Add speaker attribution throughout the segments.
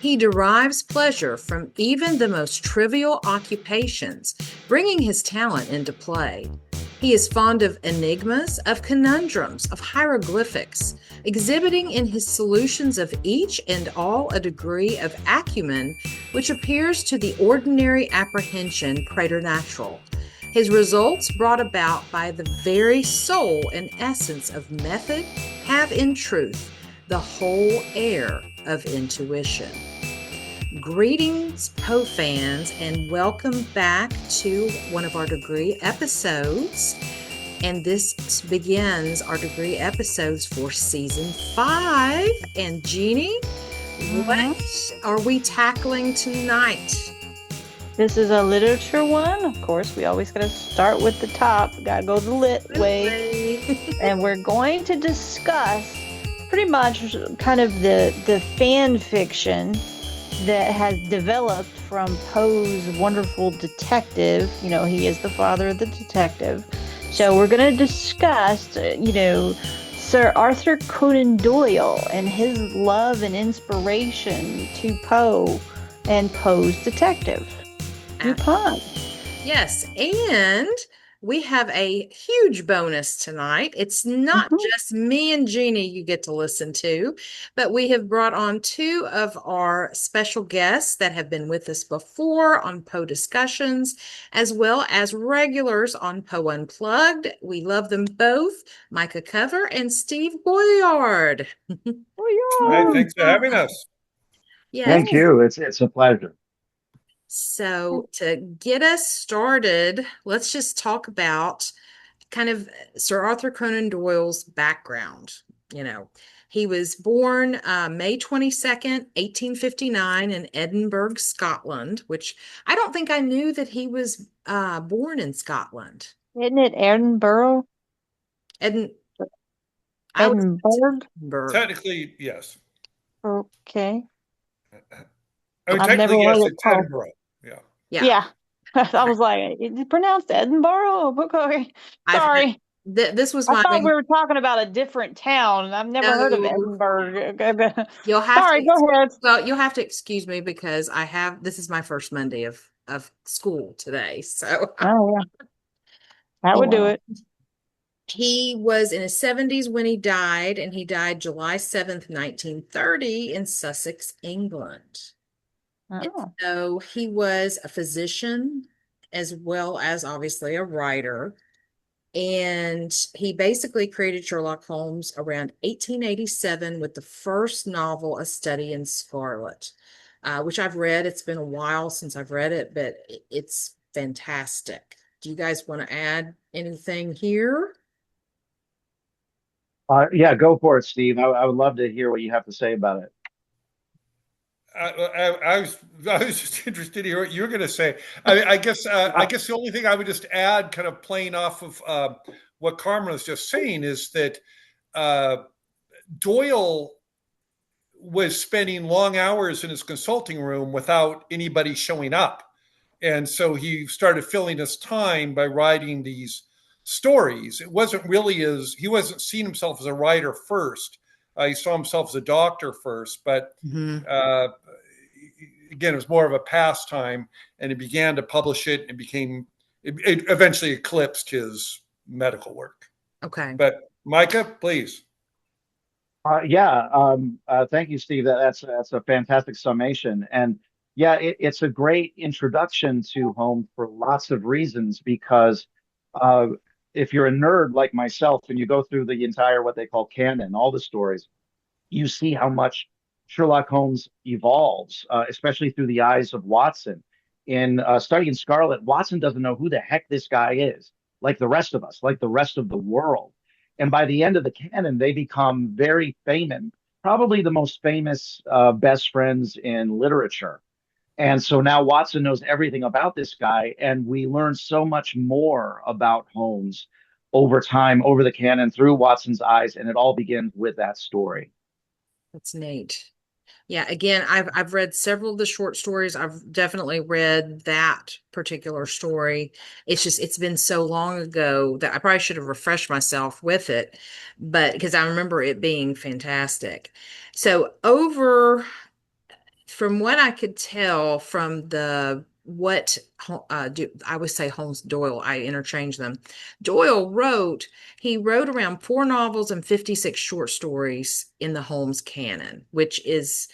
Speaker 1: He derives pleasure from even the most trivial occupations, bringing his talent into play. He is fond of enigmas, of conundrums, of hieroglyphics, exhibiting in his solutions of each and all a degree of acumen which appears to the ordinary apprehension preternatural. His results, brought about by the very soul and essence of method, have in truth the whole air of intuition. Greetings, Poe fans, and welcome back to one of our degree episodes. And this begins our degree episodes for season 5. And Jeanie, what are we tackling tonight?
Speaker 2: This is a literature one. Of course, we always got to start with the top. Got to go the lit way. And we're going to discuss pretty much kind of the fan fiction that has developed from Poe's wonderful detective. You know, he is the father of the detective. So we're going to discuss, Sir Arthur Conan Doyle and his love and inspiration to Poe and Poe's detective, Dupin.
Speaker 1: Yes, and we have a huge bonus tonight. It's not just me and Jeanie you get to listen to, but we have brought on 2 of our special guests that have been with us before on Poe discussions, as well as regulars on Poe Unplugged. We love them both, Micah Cover and Steve Boilard.
Speaker 3: Hi, thanks for having us.
Speaker 1: Yes.
Speaker 4: Thank you. It's a pleasure.
Speaker 1: So to get us started, let's just talk about kind of Sir Arthur Conan Doyle's background. He was born May 22nd, 1859 in Edinburgh, Scotland, which I don't think I knew that he was born in Scotland.
Speaker 2: Isn't it Edinburgh?
Speaker 1: Edinburgh?
Speaker 3: Technically, yes.
Speaker 2: Okay.
Speaker 3: I've never heard it called Edinburgh.
Speaker 2: Yeah. I was like, it's pronounced Edinburgh? Okay. Sorry.
Speaker 1: This was
Speaker 2: I thought we were talking about a different town. I've never heard of Edinburgh.
Speaker 1: You'll have
Speaker 2: Sorry, go ahead.
Speaker 1: Well, you'll have to excuse me because this is my first Monday of school today. So
Speaker 2: that would do it.
Speaker 1: He was in his 70s when he died, and he died July 7th, 1930 in Sussex, England. And so he was a physician as well as obviously a writer. And he basically created Sherlock Holmes around 1887 with the first novel, A Study in Scarlet, which I've read. It's been a while since I've read it, but it's fantastic. Do you guys want to add anything here?
Speaker 4: Yeah, go for it, Steve. I would love to hear what you have to say about it.
Speaker 3: I was just interested to hear what you're going to say. I guess the only thing I would just add, kind of playing off of what Carmen was just saying, is that Doyle was spending long hours in his consulting room without anybody showing up, and so he started filling his time by writing these stories. It wasn't really he wasn't seeing himself as a writer first. He saw himself as a doctor first, but again, it was more of a pastime, and he began to publish it and it eventually eclipsed his medical work.
Speaker 1: Okay.
Speaker 3: But Micah, please.
Speaker 4: Thank you, Steve. That's a fantastic summation. And yeah, it's a great introduction to Holmes for lots of reasons, because if you're a nerd like myself and you go through the entire, what they call canon, all the stories, you see how much Sherlock Holmes evolves, especially through the eyes of Watson. In Study in Scarlet, Watson doesn't know who the heck this guy is, like the rest of us, like the rest of the world. And by the end of the canon, they become very famous, probably the most famous best friends in literature. And so now Watson knows everything about this guy, and we learn so much more about Holmes over time, over the canon, through Watson's eyes, and it all begins with that story.
Speaker 1: That's neat. Yeah, again, I've read several of the short stories. I've definitely read that particular story. It's been so long ago that I probably should have refreshed myself with it, but because I remember it being fantastic. So over from what I could tell from I always say Holmes Doyle, I interchange them. Doyle wrote, he wrote around 4 novels and 56 short stories in the Holmes canon, which is,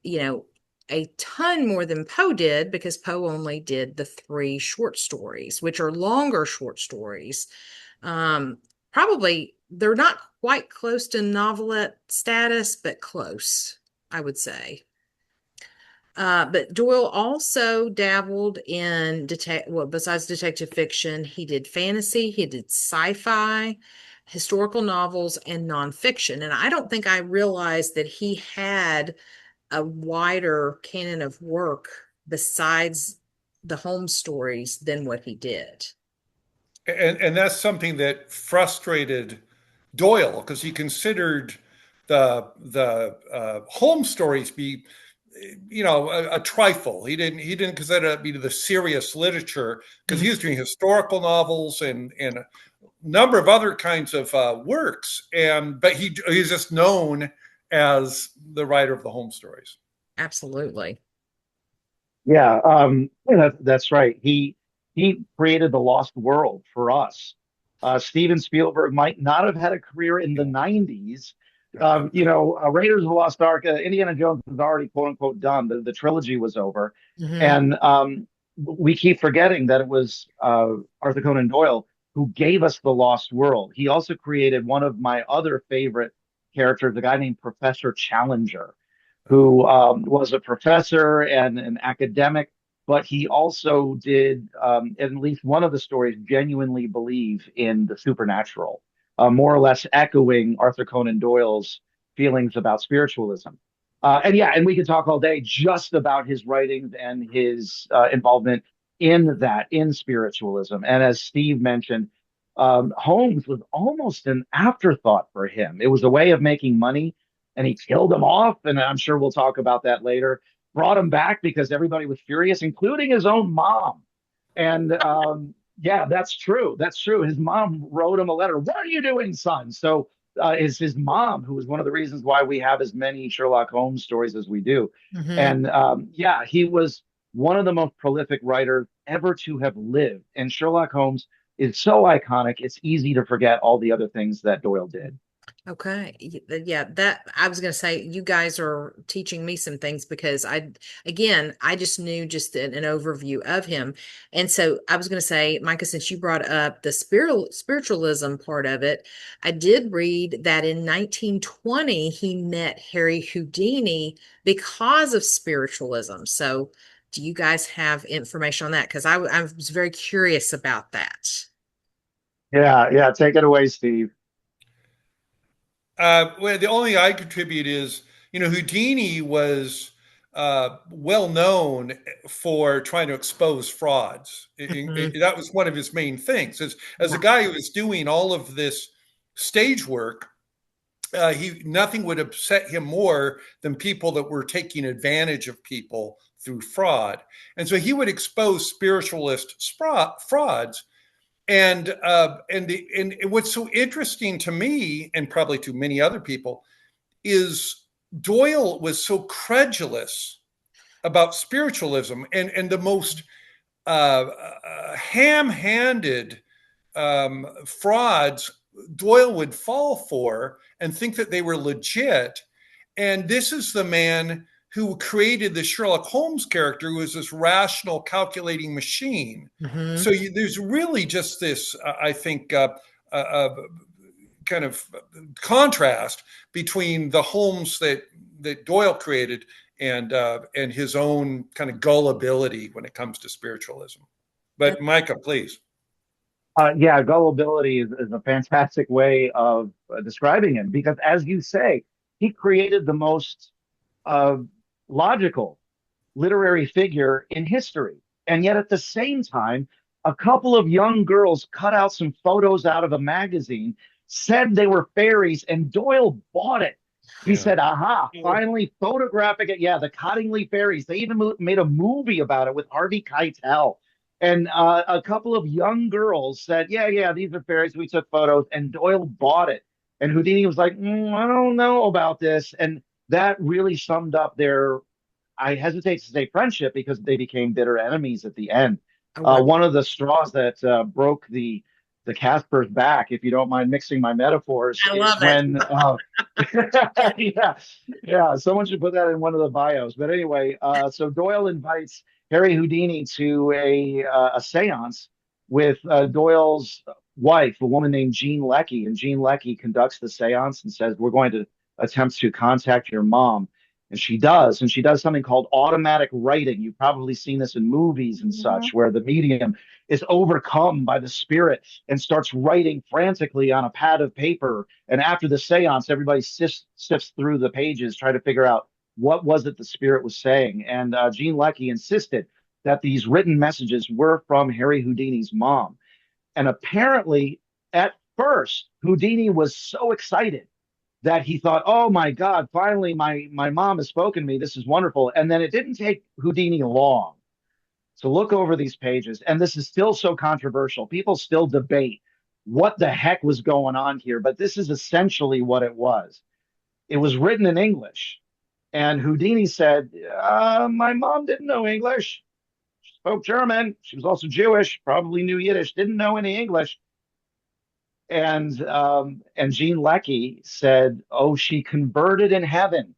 Speaker 1: you know, a ton more than Poe did because Poe only did the 3 short stories, which are longer short stories. Um, Probably they're not quite close to novelette status, but close, I would say. But Doyle also dabbled in well, besides detective fiction, he did fantasy, he did sci-fi, historical novels, and nonfiction. And I don't think I realized that he had a wider canon of work besides the home stories than what he did.
Speaker 3: And that's something that frustrated Doyle because he considered the home stories be, a trifle. He didn't consider it be the serious literature because he was doing historical novels and a number of other kinds of works. But he's just known as the writer of the home stories.
Speaker 1: Absolutely.
Speaker 4: Yeah, that's right. He created the Lost World for us. Steven Spielberg might not have had a career in the '90s. Raiders of the Lost Ark, Indiana Jones was already quote unquote done. The trilogy was over,
Speaker 1: Hmm.
Speaker 4: and we keep forgetting that it was Arthur Conan Doyle who gave us the Lost World. He also created one of my other favorite characters, a guy named Professor Challenger, who was a professor and an academic, but he also did, in at least one of the stories, genuinely believe in the supernatural, more or less echoing Arthur Conan Doyle's feelings about spiritualism. And we could talk all day just about his writings and his involvement in spiritualism. And as Steve mentioned, Holmes was almost an afterthought for him. It was a way of making money, and he killed him off. And I'm sure we'll talk about that later. Brought him back because everybody was furious, including his own mom. And yeah, that's true. That's true. His mom wrote him a letter. What are you doing, son? So is his mom, who was one of the reasons why we have as many Sherlock Holmes stories as we do.
Speaker 1: Hmm.
Speaker 4: And yeah, he was one of the most prolific writers ever to have lived. And Sherlock Holmes is so iconic, it's easy to forget all the other things that Doyle did.
Speaker 1: Okay. Yeah, that I was going to say, you guys are teaching me some things because again, I just knew just an overview of him. And so I was going to say, Micah, since you brought up the spiritualism part of it, I did read that in 1920, he met Harry Houdini because of spiritualism. So do you guys have information on that? Because I was very curious about that.
Speaker 4: Yeah, yeah. Take it away, Steve.
Speaker 3: Well, the only I contribute is, Houdini was well known for trying to expose frauds.
Speaker 1: Mhm.
Speaker 3: That was one of his main things. As a
Speaker 1: Yeah.
Speaker 3: guy who was doing all of this stage work, he nothing would upset him more than people that were taking advantage of people through fraud, and so he would expose spiritualist frauds. And what's so interesting to me, and probably to many other people, is Doyle was so credulous about spiritualism and the most ham-handed frauds Doyle would fall for and think that they were legit. And this is the man who created the Sherlock Holmes character, who was this rational, calculating machine.
Speaker 1: Hmm.
Speaker 3: So there's really just this, I think, kind of contrast between the Holmes that Doyle created and his own kind of gullibility when it comes to spiritualism. But Micah, please.
Speaker 4: Yeah, gullibility is a fantastic way of describing him because, as you say, he created the most uh, logical literary figure in history. And yet, at the same time, a couple of young girls cut out some photos out of a magazine, said they were fairies, and Doyle bought it. He
Speaker 3: Yeah.
Speaker 4: said, aha, finally photographing it. Yeah, the Cottingley fairies. They even made a movie about it with Harvey Keitel. And a couple of young girls said, yeah, yeah, these are fairies. We took photos, and Doyle bought it. And Houdini was like, I don't know about this. And that really summed up their, I hesitate to say friendship because they became bitter enemies at the end.
Speaker 1: Oh, wow.
Speaker 4: One of the straws that broke the Casper's back, if you don't mind mixing my metaphors,
Speaker 1: I
Speaker 4: is
Speaker 1: love it.
Speaker 4: when yeah, yeah, someone should put that in one of the bios. But anyway, so Doyle invites Harry Houdini to a séance with Doyle's wife, a woman named Jean Leckie, and Jean Leckie conducts the séance and says, "We're going to attempt to contact your mom." And she does, and she does something called automatic writing. You've probably seen this in movies and
Speaker 2: Mhm.
Speaker 4: such, where the medium is overcome by the spirit and starts writing frantically on a pad of paper. And after the seance, everybody sifts through the pages, try to figure out what was it the spirit was saying. And Jean Leckie insisted that these written messages were from Harry Houdini's mom. And apparently, at first, Houdini was so excited that he thought, "Oh my God, finally my mom has spoken to me. This is wonderful." And then it didn't take Houdini long to look over these pages, and this is still so controversial. People still debate what the heck was going on here, but this is essentially what it was. It was written in English, and Houdini said, "My mom didn't know English. She spoke German. She was also Jewish, probably knew Yiddish, didn't know any English." And Jean Leckie said, "Oh, she converted in heaven."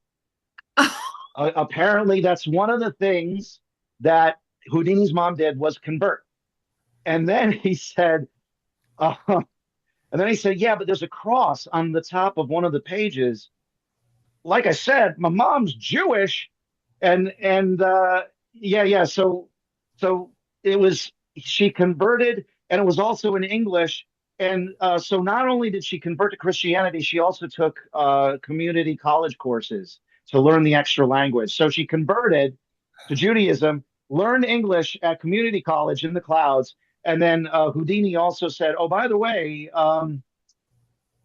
Speaker 4: Apparently, that's one of the things that Houdini's mom did was convert. And then he said, "Yeah, but there's a cross on the top of one of the pages. Like I said, my mom's Jewish, and yeah. So it was she converted, and it was also in English." And so not only did she convert to Christianity, she also took community college courses to learn the extra language. So she converted to Judaism, learned English at community college in the clouds, and then Houdini also said, "Oh, by the way,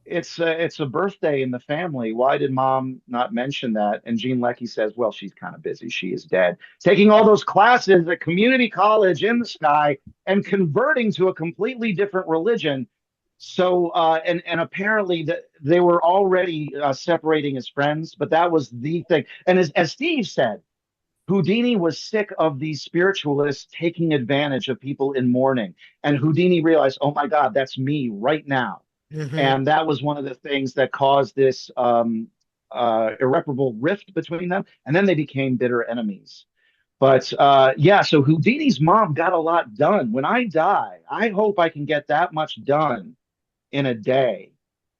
Speaker 4: it's a birthday in the family. Why did mom not mention that?" And Jean Leckie says, "Well, she's kind of busy. She is dead. Taking all those classes at community college in the sky and converting to a completely different religion." So, and apparently they were already separating as friends, but that was the thing. And as Steve said, Houdini was sick of these spiritualists taking advantage of people in mourning. And Houdini realized, "Oh my God, that's me right now."
Speaker 1: Mhm.
Speaker 4: And that was one of the things that caused this irreparable rift between them. And then they became bitter enemies. But yeah, so Houdini's mom got a lot done. When I die, I hope I can get that much done in a day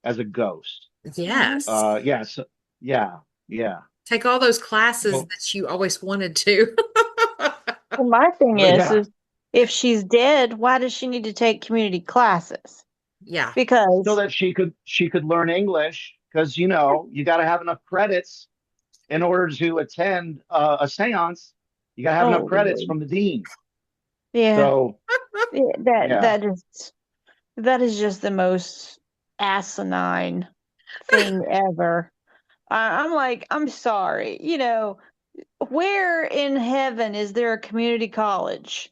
Speaker 4: as a ghost.
Speaker 1: Yes.
Speaker 4: Yeah, so, yeah, yeah.
Speaker 1: Take all those classes
Speaker 3: Well,
Speaker 1: that you always wanted to.
Speaker 2: Well, my thing
Speaker 4: Yeah.
Speaker 2: is if she's dead, why does she need to take community classes?
Speaker 1: Yeah.
Speaker 4: So
Speaker 2: Because
Speaker 4: that she could learn English, because you got to have enough credits in order to attend a séance. You got to have enough
Speaker 2: oh
Speaker 4: credits
Speaker 2: Lord.
Speaker 4: from the dean.
Speaker 2: Yeah,
Speaker 4: So
Speaker 2: yeah, that
Speaker 4: yeah.
Speaker 2: that is just the most asinine thing ever. I'm like, I'm sorry. Where in heaven is there a community college?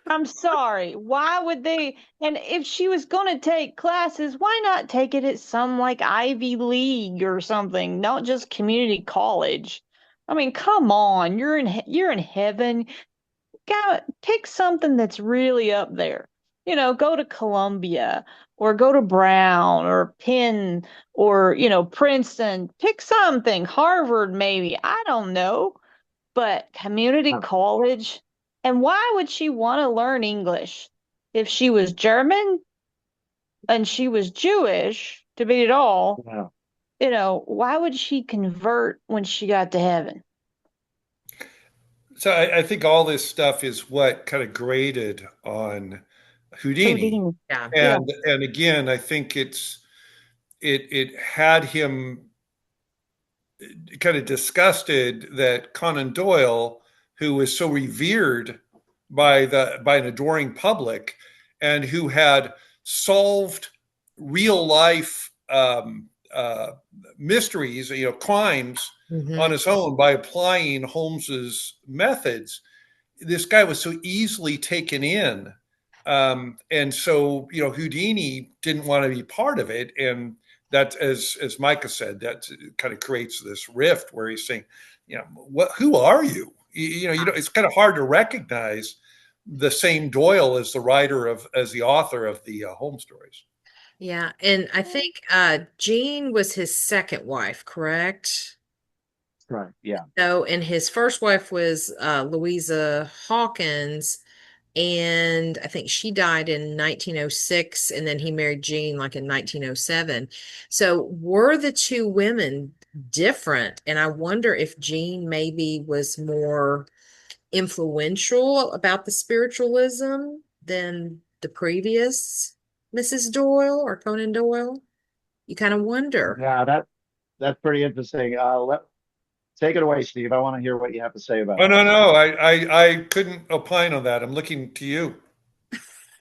Speaker 2: I'm sorry. Why would they? And if she was going to take classes, why not take it at some like Ivy League or something, not just community college? I mean, come on. You're in heaven. Go pick something that's really up there. Go to Columbia or go to Brown or Penn or, Princeton. Pick something. Harvard, maybe. I don't know. But community college? And why would she want to learn English? If she was German and she was Jewish, to beat it all,
Speaker 4: Yeah.
Speaker 2: why would she convert when she got to heaven?
Speaker 3: so I think all this stuff is what kind of graded on Houdini,
Speaker 2: Houdini.
Speaker 1: Yeah.
Speaker 2: Yeah.
Speaker 3: and again, I think it had him kind of disgusted that Conan Doyle, who was so revered by an adoring public, and who had solved real life mysteries, crimes on
Speaker 1: Mhm.
Speaker 3: his own by applying Holmes's methods. This guy was so easily taken in, and so Houdini didn't want to be part of it, and that, as Micah said, that kind of creates this rift where he's saying, "Who are you? it's kind of hard to recognize the same Doyle as the author of the home stories.
Speaker 1: Yeah, and I think Jean was his second wife, correct?
Speaker 4: Right. Yeah.
Speaker 1: So, and his first wife was Louisa Hawkins, and I think she died in 1906, and then he married Jean like in 1907. So, were the two women different? And I wonder if Jean maybe was more influential about the spiritualism than the previous Mrs. Doyle or Conan Doyle. You kind of wonder.
Speaker 4: Yeah. That's pretty interesting. Take it away, Steve. I want to hear what you have to say about
Speaker 3: Oh, no,
Speaker 4: this.
Speaker 3: no, I couldn't opine on that. I'm looking to you.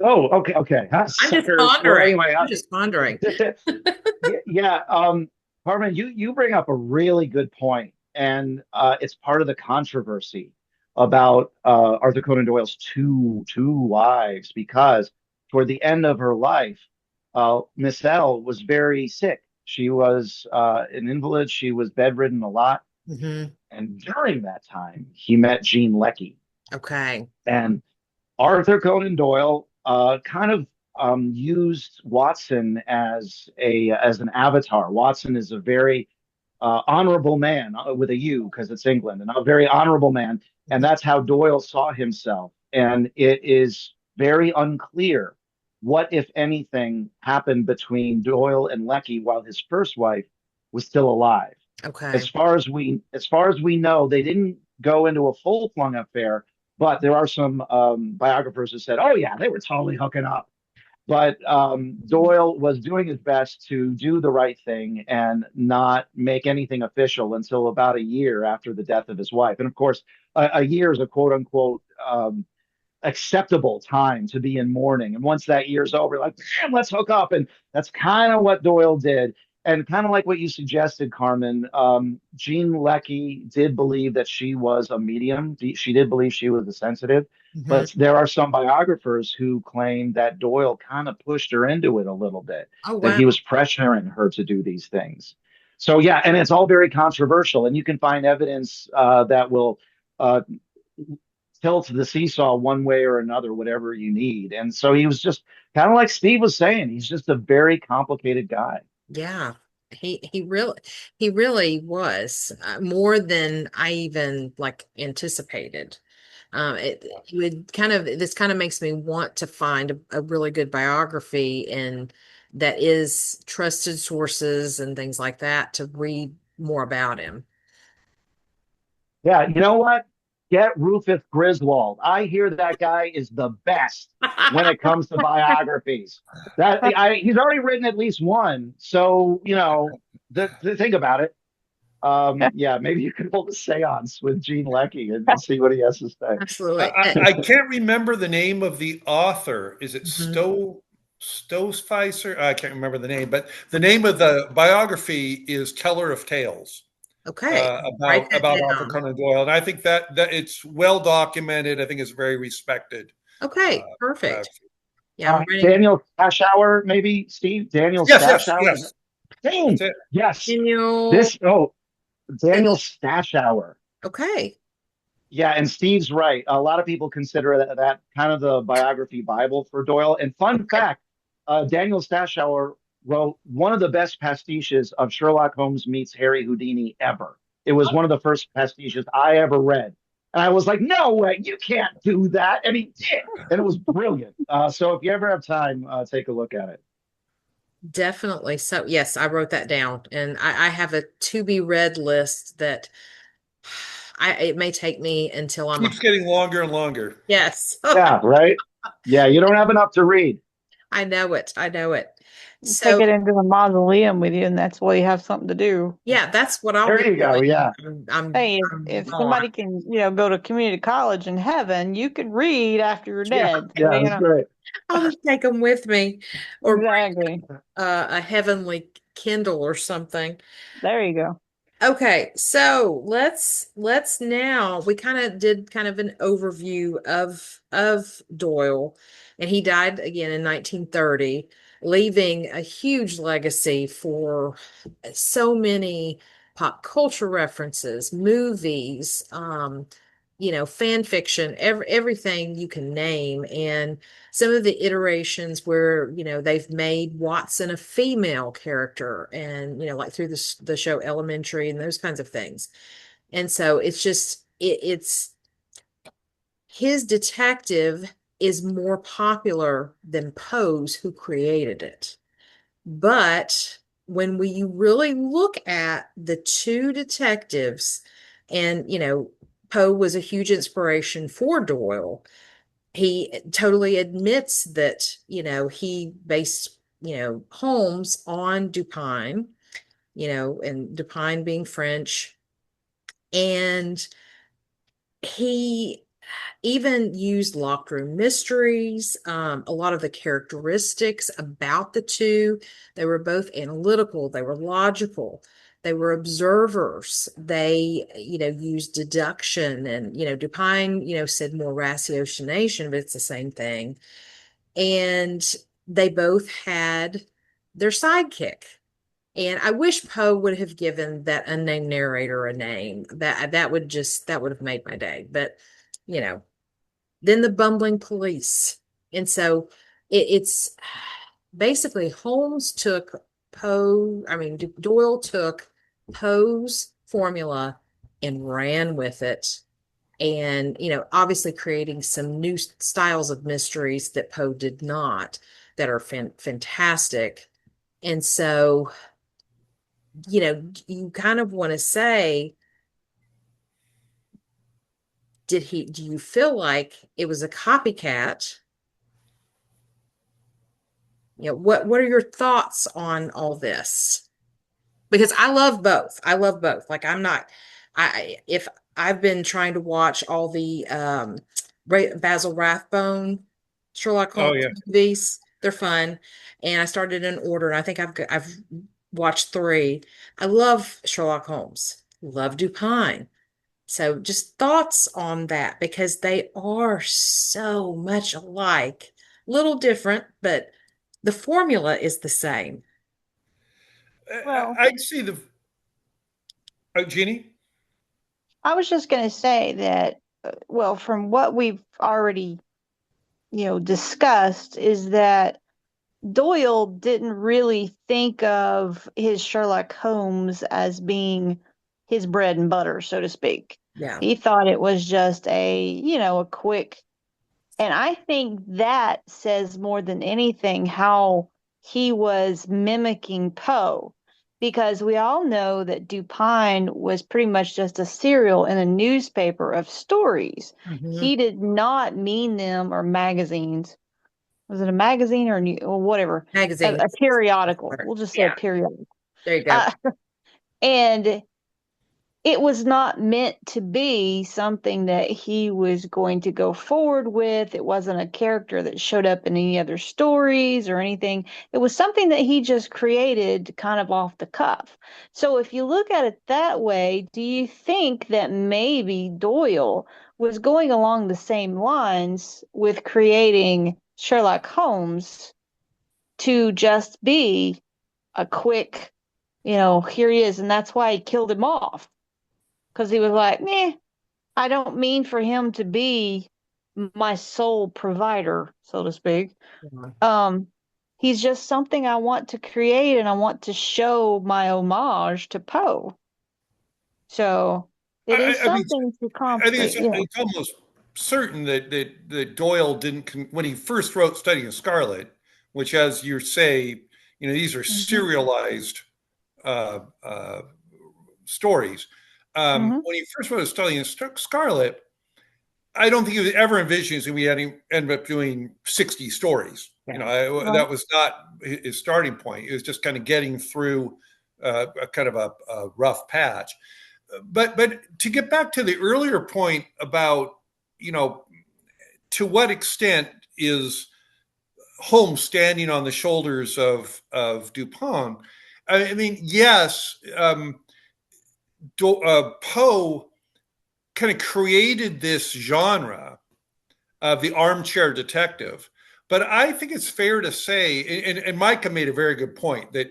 Speaker 4: Oh, okay, okay.
Speaker 1: I'm just
Speaker 4: Well,
Speaker 1: pondering.
Speaker 4: anyway,
Speaker 1: I'm just pondering.
Speaker 4: yeah. Carmen, you bring up a really good point, and it's part of the controversy about Arthur Conan Doyle's two wives, because toward the end of her life, Miss L was very sick. She was an invalid. She was bedridden a lot,
Speaker 1: Hmm.
Speaker 4: and during that time, he met Jean Leckie,
Speaker 1: Okay.
Speaker 4: and Arthur Conan Doyle kind of used Watson as an avatar. Watson is a very honorable man with a U because it's England, and a very honorable man, and that's how Doyle saw himself. And it is very unclear what, if anything, happened between Doyle and Leckie while his first wife was still alive.
Speaker 1: Okay.
Speaker 4: As far as we know, they didn't go into a full flung affair, but there are some biographers who said, "Oh yeah, they were totally hooking up." But Doyle was doing his best to do the right thing and not make anything official until about a year after the death of his wife. And of course, a year is a quote unquote acceptable time to be in mourning. And once that year's over, like, damn, let's hook up. And that's kind of what Doyle did. And kind of like what you suggested, Carmen, Jean Leckie did believe that she was a medium. She did believe she was a sensitive.
Speaker 1: Hmm.
Speaker 4: But there are some biographers who claim that Doyle kind of pushed her into it a little bit,
Speaker 1: Oh,
Speaker 4: that
Speaker 1: wow.
Speaker 4: he was pressuring her to do these things. So, yeah, and it's all very controversial. And you can find evidence that will uh, tilt the seesaw one way or another, whatever you need. And so he was just kind of like Steve was saying, he's just a very complicated guy.
Speaker 1: Yeah. He really was more than I even like anticipated. It would kind of this kind of makes me want to find a really good biography and that is trusted sources and things like that to read more about him.
Speaker 4: Yeah, you know what? Get Rufus Griswold. I hear that guy is the best when it comes to biographies. He's already written at least one, so think about it. Yeah, maybe you could hold a seance with Gene Leckie and see what he has to say.
Speaker 1: Absolutely.
Speaker 3: I can't remember the name of the author. Is it
Speaker 1: Mhm.
Speaker 3: Stowespicer? I can't remember the name, but the name of the biography is Teller of Tales.
Speaker 1: Okay. Write that
Speaker 3: About Arthur
Speaker 1: down.
Speaker 3: Conan Doyle, and I think that it's well documented. I think it's very respected.
Speaker 1: Okay, perfect.
Speaker 3: Biography.
Speaker 1: Yeah, I'm writing
Speaker 4: Daniel Stashower, maybe Steve. Daniel
Speaker 3: Yes, yes,
Speaker 4: Stashower.
Speaker 3: yes.
Speaker 4: Boom.
Speaker 3: That's it.
Speaker 4: Yes.
Speaker 1: Daniel.
Speaker 4: Daniel Stashower.
Speaker 1: Okay.
Speaker 4: Yeah, and Steve's right. A lot of people consider that kind of the biography Bible for Doyle. And fun fact, Daniel Stashower wrote one of the best pastiches of Sherlock Holmes meets Harry Houdini ever. It was one of the first pastiches I ever read. And I was like, no way, you can't do that. And he did. And it was brilliant. So if you ever have time, take a look at it.
Speaker 1: Definitely. So, yes, I wrote that down, and I have a to be read list that it may take me until I'm a
Speaker 3: Keeps getting longer and longer.
Speaker 1: yes.
Speaker 4: Yeah, right? Yeah, you don't have enough to read.
Speaker 1: I know it. I know it.
Speaker 2: Take
Speaker 1: So,
Speaker 2: it into the mausoleum with you, and that's why you have something to do.
Speaker 1: yeah, that's what I'll
Speaker 4: There
Speaker 1: be
Speaker 4: you go.
Speaker 1: doing.
Speaker 4: Yeah.
Speaker 2: Hey,
Speaker 1: I'm
Speaker 2: if
Speaker 1: gone.
Speaker 2: somebody can, go to community college in heaven, you can read after you're
Speaker 4: Yeah,
Speaker 2: dead.
Speaker 4: yeah, that's great.
Speaker 1: I'll just take them with me or
Speaker 2: Exactly.
Speaker 1: a heavenly Kindle or something.
Speaker 2: There you go.
Speaker 1: Okay, so let's now we kind of did kind of an overview of Doyle, and he died again in 1930, leaving a huge legacy for so many pop culture references, movies, fan fiction, everything you can name. And some of the iterations where, they've made Watson a female character and, like through the show Elementary and those kinds of things. And so it's just, it's his detective is more popular than Poe's, who created it. But when you really look at the two detectives, and Poe was a huge inspiration for Doyle. He totally admits that, he based, Holmes on Dupin, and Dupin being French. And he even used locked room mysteries. A lot of the characteristics about the two, they were both analytical, they were logical, they were observers. They, used deduction, and, Dupin, said more ratiocination, but it's the same thing. And they both had their sidekick. And I wish Poe would have given that unnamed narrator a name. That would have made my day. But, you know, then the bumbling police. And so it's basically Holmes took Doyle took Poe's formula and ran with it. And, obviously creating some new styles of mysteries that Poe did not, that are fantastic. And so, you kind of want to say, do you feel like it was a copycat? What are your thoughts on all this? Because I love both. I love both. Like, if I've been trying to watch all the Basil Rathbone Sherlock
Speaker 3: Oh
Speaker 1: Holmes
Speaker 3: yeah.
Speaker 1: movies. They're fun. And I started in order, and I think I've watched 3. I love Sherlock Holmes. Love Dupin. So just thoughts on that, because they are so much alike. Little different, but the formula is the same.
Speaker 2: Well,
Speaker 3: I see the Jeannie.
Speaker 2: I was just going to say that, well, from what we've already, discussed, is that Doyle didn't really think of his Sherlock Holmes as being his bread and butter, so to speak.
Speaker 1: Yeah.
Speaker 2: He thought it was just a quick, and I think that says more than anything how he was mimicking Poe, because we all know that Dupin was pretty much just a serial in a newspaper of stories.
Speaker 1: Mhm.
Speaker 2: He did not mean them, or magazines. Was it a magazine or whatever?
Speaker 1: Magazine.
Speaker 2: A periodical. We'll just say a
Speaker 1: Yeah,
Speaker 2: periodical.
Speaker 1: there you go.
Speaker 2: Uh, and it was not meant to be something that he was going to go forward with. It wasn't a character that showed up in any other stories or anything. It was something that he just created kind of off the cuff. So if you look at it that way, do you think that maybe Doyle was going along the same lines with creating Sherlock Holmes to just be a quick, here he is, and that's why he killed him off? Because he was like, meh, I don't mean for him to be my sole provider, so to speak.
Speaker 1: Yeah.
Speaker 2: He's just something I want to create, and I want to show my homage to Poe. So it is
Speaker 3: I mean,
Speaker 2: something to
Speaker 3: I think
Speaker 2: complicate.
Speaker 3: it's almost certain that Doyle didn't when he first wrote Study in Scarlet, which, as you say, these are
Speaker 2: Mm-hmm.
Speaker 3: serialized uh, stories.
Speaker 2: Mm-hmm.
Speaker 3: When he first wrote Study in Scarlet, I don't think he was ever envisioning that we had him end up doing 60 stories.
Speaker 2: Right.
Speaker 3: That was not his starting point. It was just kind of getting through a kind of a rough patch. But to get back to the earlier point about, to what extent is Holmes standing on the shoulders of Dupin? I mean, yes, Poe kind of created this genre of the armchair detective. But I think it's fair to say, and Micah made a very good point, that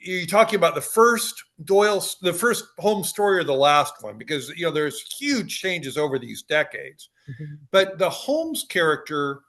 Speaker 3: you're talking about the first the first Holmes story or the last one? Because there's huge changes over these decades.
Speaker 1: Mhm.
Speaker 3: But the Holmes character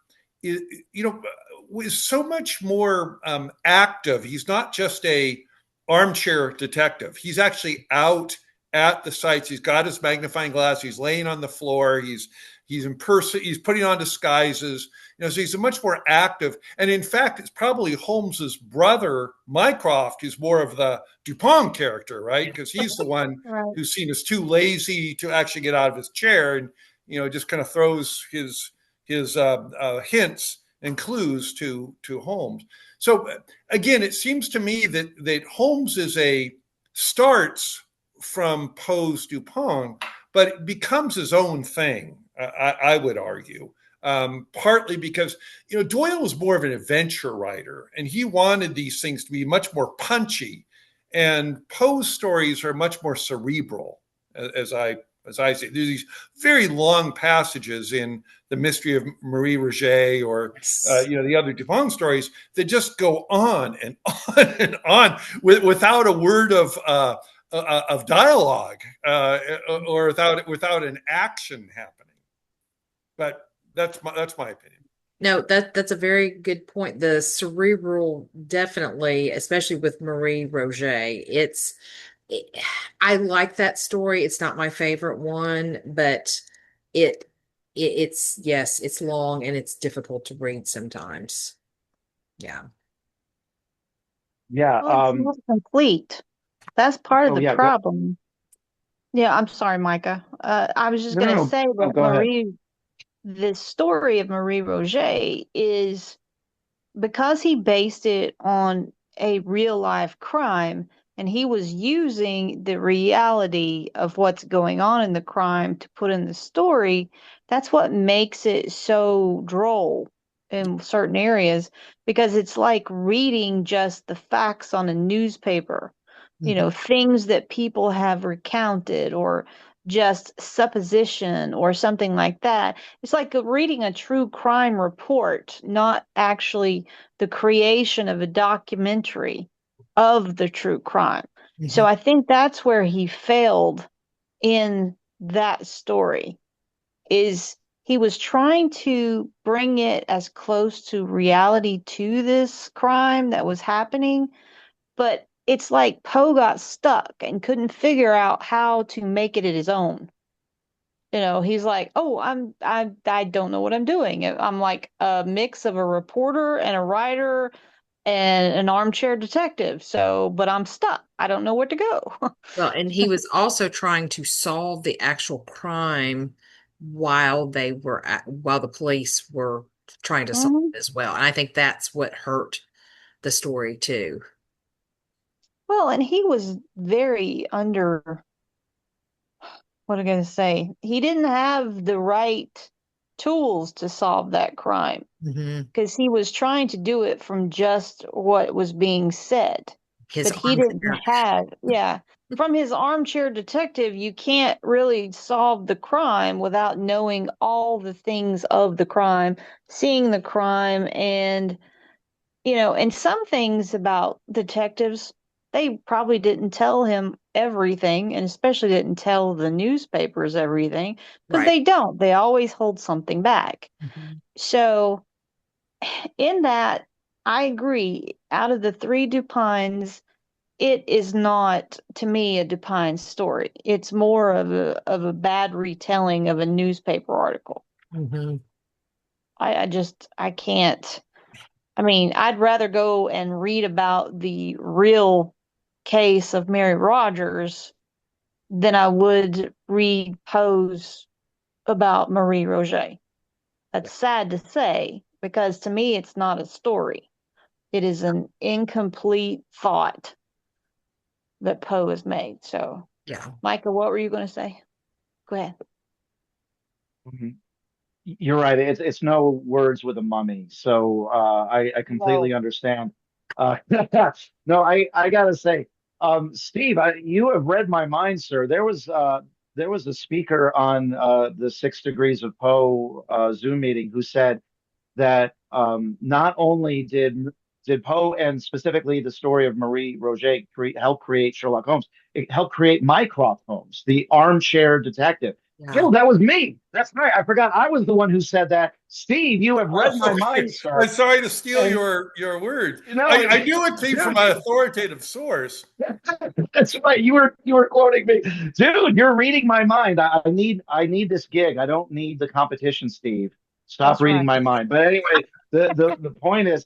Speaker 3: is, is so much more active. He's not just a armchair detective. He's actually out at the sites. He's got his magnifying glass. He's laying on the floor. He's in person. He's putting on disguises. So he's a much more active. And in fact, it's probably Holmes's brother, Mycroft, who's more of the Dupin character, right? Because he's the one
Speaker 2: Right.
Speaker 3: who's seen as too lazy to actually get out of his chair, and just kind of throws his hints and clues to Holmes. So again, it seems to me that Holmes starts from Poe's Dupin, but it becomes his own thing. I would argue, partly because Doyle was more of an adventure writer, and he wanted these things to be much more punchy, and Poe's stories are much more cerebral, as I say. There's these very long passages in The Mystery of Marie Roget or the other Dupin stories that just go on and on and on without a word of dialogue or without an action happening. But that's my opinion.
Speaker 1: No, that's a very good point. The cerebral, definitely, especially with Marie Roget. I like that story. It's not my favorite one, but it, it's yes, it's long and it's difficult to read sometimes. Yeah.
Speaker 4: Yeah.
Speaker 2: Well, it's not complete. That's part of
Speaker 4: Oh
Speaker 2: the
Speaker 4: yeah.
Speaker 2: problem. Yeah, I'm sorry, Micah. I was just
Speaker 4: No, no,
Speaker 2: going to
Speaker 4: no.
Speaker 2: say
Speaker 4: Oh,
Speaker 2: that
Speaker 4: go ahead.
Speaker 2: the story of Marie Roget is because he based it on a real life crime and he was using the reality of what's going on in the crime to put in the story, that's what makes it so droll in certain areas because it's like reading just the facts on a newspaper,
Speaker 1: Mhm.
Speaker 2: things that people have recounted or just supposition or something like that. It's like reading a true crime report, not actually the creation of a documentary of the true crime. So
Speaker 1: Mhm.
Speaker 2: I think that's where he failed in that story is he was trying to bring it as close to reality to this crime that was happening, but it's like Poe got stuck and couldn't figure out how to make it his own. He's like, "Oh, I don't know what I'm doing. I'm like a mix of a reporter and a writer and an armchair detective. So, but I'm stuck. I don't know where to go."
Speaker 1: Well, and he was also trying to solve the actual crime while the police were trying to solve
Speaker 2: Mhm.
Speaker 1: it as well. And I think that's what hurt the story too.
Speaker 2: Well, and he was very under, what am I going to say? He didn't have the right tools to solve that crime
Speaker 1: Hmm.
Speaker 2: because he was trying to do it from just what was being said.
Speaker 1: His
Speaker 2: But he didn't
Speaker 1: armchair.
Speaker 2: have, yeah, from his armchair detective, you can't really solve the crime without knowing all the things of the crime, seeing the crime, and some things about detectives, they probably didn't tell him everything, and especially didn't tell the newspapers everything, because
Speaker 1: Right.
Speaker 2: they don't. They always hold something back.
Speaker 1: Mhm.
Speaker 2: So, in that, I agree. Out of the three Dupines, it is not, to me, a Dupine story. It's more of a bad retelling of a newspaper article.
Speaker 1: Mhm.
Speaker 2: I can't. I mean, I'd rather go and read about the real case of Mary Rogers than I would read Poe's about Marie Roget. That's sad to say because to me, it's not a story. It is an incomplete thought that Poe has made. So,
Speaker 1: Yeah.
Speaker 2: Micah, what were you going to say? Go ahead.
Speaker 4: Mhm. You're right. It's no words with a mummy. So I completely
Speaker 2: No.
Speaker 4: understand. No, I gotta say, Steve, you have read my mind, sir. There was a speaker on the 6 Degrees of Poe Zoom meeting who said that not only did did Poe, and specifically the story of Marie Roget, help create Sherlock Holmes? It helped create Mycroft Holmes, the armchair detective.
Speaker 1: Yeah.
Speaker 4: Gil, that was me. That's right. I forgot. I was the one who said that. Steve, you have read my
Speaker 3: Oh,
Speaker 4: mind, sir.
Speaker 3: I'm sorry to steal
Speaker 4: And,
Speaker 3: your words.
Speaker 4: you know,
Speaker 3: I knew it came
Speaker 4: dude,
Speaker 3: from an authoritative source.
Speaker 4: that's right. You were quoting me, dude. You're reading my mind. I need this gig. I don't need the competition, Steve. Stop
Speaker 2: That's
Speaker 4: reading
Speaker 2: right.
Speaker 4: my mind. But anyway, the point is,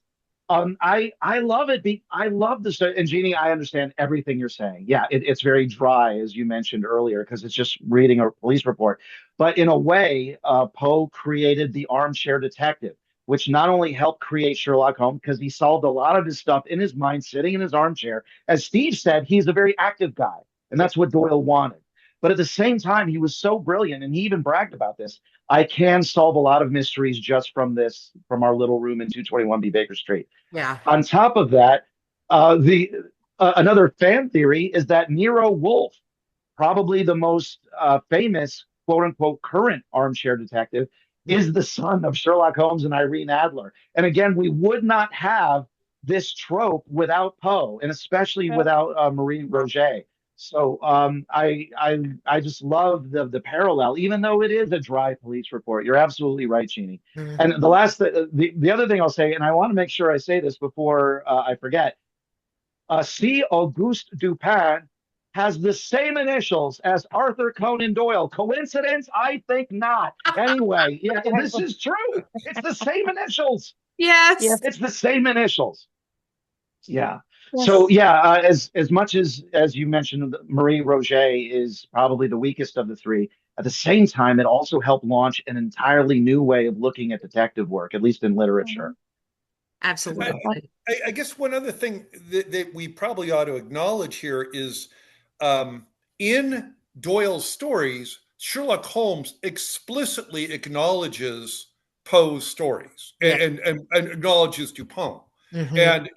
Speaker 4: I love it. I love this. And Jeannie, I understand everything you're saying. Yeah, it's very dry, as you mentioned earlier, because it's just reading a police report. But in a way, Poe created the armchair detective, which not only helped create Sherlock Holmes because he solved a lot of his stuff in his mind, sitting in his armchair. As Steve said, he's a very active guy, and that's what Doyle wanted. But at the same time, he was so brilliant, and he even bragged about this. I can solve a lot of mysteries just from our little room in 221B Baker Street.
Speaker 1: Yeah.
Speaker 4: On top of that, the another fan theory is that Nero Wolfe, probably the most famous quote unquote current armchair detective, is the son of Sherlock Holmes and Irene Adler. And again, we would not have this trope without Poe, and especially without Marie Roget. So I just love the parallel, even though it is a dry police report. You're absolutely right, Jeannie.
Speaker 1: Mhm.
Speaker 4: And the other thing I'll say, and I want to make sure I say this before I forget, C. Auguste Dupin has the same initials as Arthur Conan Doyle. Coincidence? I think not. Anyway, yeah, this is true. It's the same initials.
Speaker 1: Yes.
Speaker 2: Yes.
Speaker 4: It's the same initials. Yeah.
Speaker 2: Yes.
Speaker 4: So yeah, as much as you mentioned, Marie Roget is probably the weakest of the three. At the same time, it also helped launch an entirely new way of looking at detective work, at least in literature.
Speaker 1: Absolutely.
Speaker 3: I guess one other thing that we probably ought to acknowledge here is in Doyle's stories, Sherlock Holmes explicitly acknowledges Poe's stories and acknowledges Dupin.
Speaker 1: Mhm.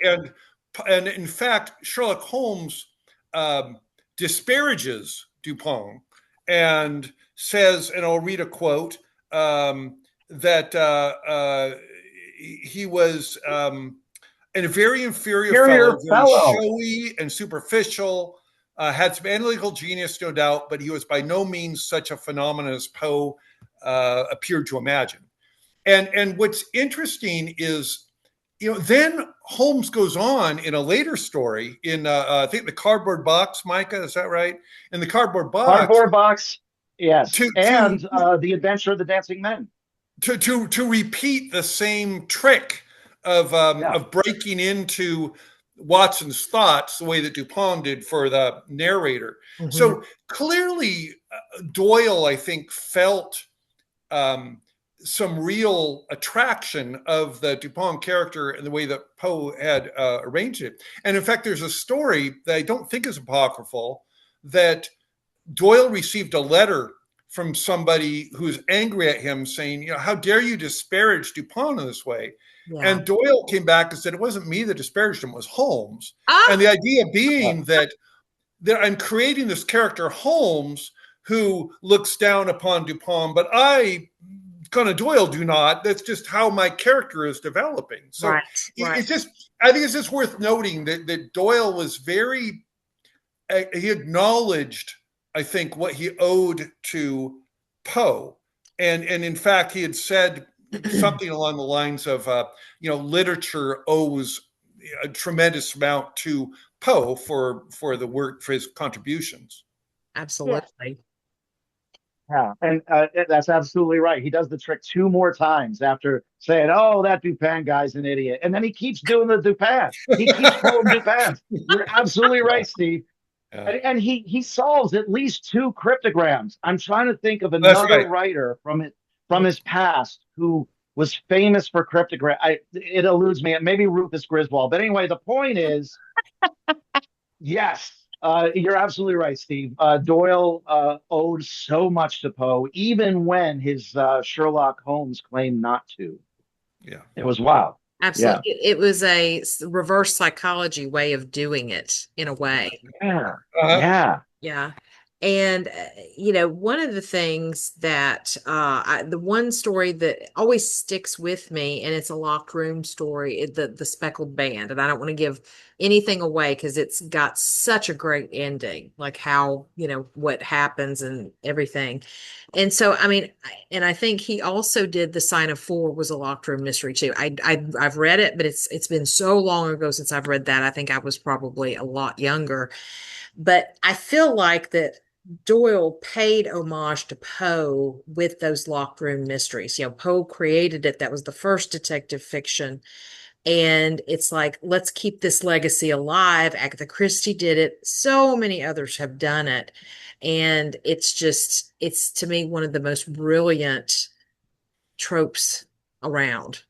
Speaker 3: And in fact, Sherlock Holmes disparages Dupin and says, and I'll read a quote, that he was a very inferior fellow, very showy and superficial, had some analytical genius, no doubt, but he was by no means such a phenomenon as Poe appeared to imagine. And what's interesting is, then Holmes goes on in a later story in, I think, the Cardboard Box, Micah, is that right? In the Cardboard Box.
Speaker 4: Yes.
Speaker 3: To
Speaker 4: The Adventure of the Dancing Men.
Speaker 3: To repeat the same trick of breaking into Watson's thoughts the way that Dupin did for the narrator.
Speaker 1: Mhm.
Speaker 3: So clearly, Doyle, I think, felt some real attraction of the Dupin character and the way that Poe had arranged it. And in fact, there's a story that I don't think is apocryphal that Doyle received a letter from somebody who's angry at him saying, how dare you disparage Dupin in this way?
Speaker 1: Yeah.
Speaker 3: And Doyle came back and said, it wasn't me that disparaged him, it was Holmes.
Speaker 1: Ah!
Speaker 3: And the idea being that I'm creating this character, Holmes, who looks down upon Dupin, but Conan Doyle do not. That's just how my character is developing. So
Speaker 1: Right.
Speaker 3: it's just, I think it's just worth noting that Doyle was he acknowledged, I think, what he owed to Poe. And in fact, he had said something along the lines of, literature owes a tremendous amount to Poe for the work, for his contributions.
Speaker 1: Absolutely.
Speaker 4: Yeah, and that's absolutely right. He does the trick 2 more times after saying, "Oh, that Dupin guy's an idiot," and then he keeps doing the Dupin. He keeps quoting Dupin. You're absolutely right, Steve.
Speaker 3: Yeah.
Speaker 4: And he solves at least 2 cryptograms. I'm trying to think of another writer from his past who was famous for cryptogram. It eludes me. Maybe Rufus Griswold. But anyway, the point is, yes. You're absolutely right, Steve. Doyle owed so much to Poe, even when his Sherlock Holmes claimed not to.
Speaker 3: Yeah.
Speaker 4: It was wild.
Speaker 1: Absolutely. Yeah. It was a reverse psychology way of doing it in a way.
Speaker 4: Yeah.
Speaker 3: Uh-huh.
Speaker 4: Yeah.
Speaker 1: Yeah. And, one of the things that the one story that always sticks with me, and it's a locked room story, the Speckled Band. And I don't want to give anything away because it's got such a great ending, like how, what happens and everything. And so, I mean, and I think he also did The Sign of Four was a locked room mystery too. I've read it, but it's been so long ago since I've read that. I think I was probably a lot younger. But I feel like that Doyle paid homage to Poe with those locked room mysteries. Poe created it. That was the first detective fiction. And it's like, let's keep this legacy alive. Agatha Christie did it. So many others have done it. And it's to me one of the most brilliant tropes around.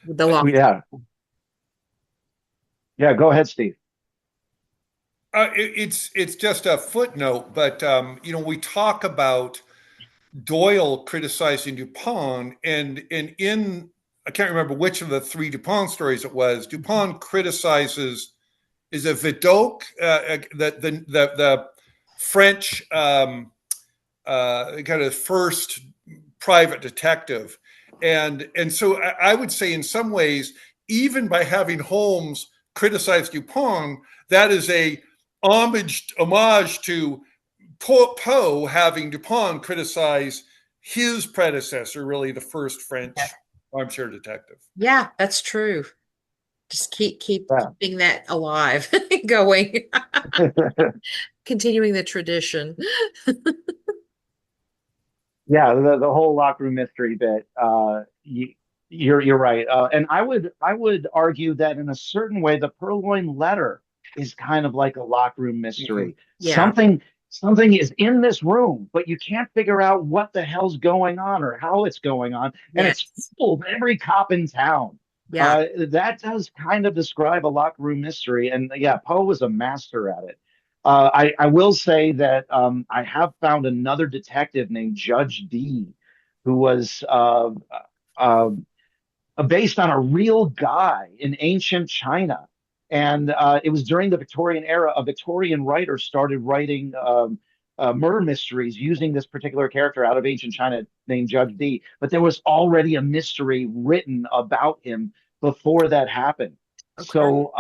Speaker 1: The locked.
Speaker 4: Yeah. Yeah. Go ahead, Steve.
Speaker 3: It's just a footnote, but we talk about Doyle criticizing Dupin, and in I can't remember which of the three Dupin stories it was. Dupin criticizes, is it Vidocq, the French kind of first private detective, and so I would say in some ways, even by having Holmes criticize Dupin, that is a homage to Poe having Dupin criticize his predecessor, really the first French armchair detective.
Speaker 1: Yeah, that's true. Just keep
Speaker 4: Yeah.
Speaker 1: keeping that alive, going, continuing the tradition.
Speaker 4: Yeah, the whole locker room mystery bit. You're right, and I would argue that in a certain way, the Purloined Letter is kind of like a locker room mystery.
Speaker 1: Yeah,
Speaker 4: Something is in this room, but you can't figure out what the hell's going on or how it's going on, and it's
Speaker 1: yes,
Speaker 4: full of every cop in town.
Speaker 1: yeah.
Speaker 4: That does kind of describe a locker room mystery, and yeah, Poe was a master at it. I will say that I have found another detective named Judge D, who was uh, based on a real guy in ancient China. And it was during the Victorian era. A Victorian writer started writing murder mysteries using this particular character out of ancient China named Judge D. But there was already a mystery written about him before that happened.
Speaker 1: Okay.
Speaker 4: So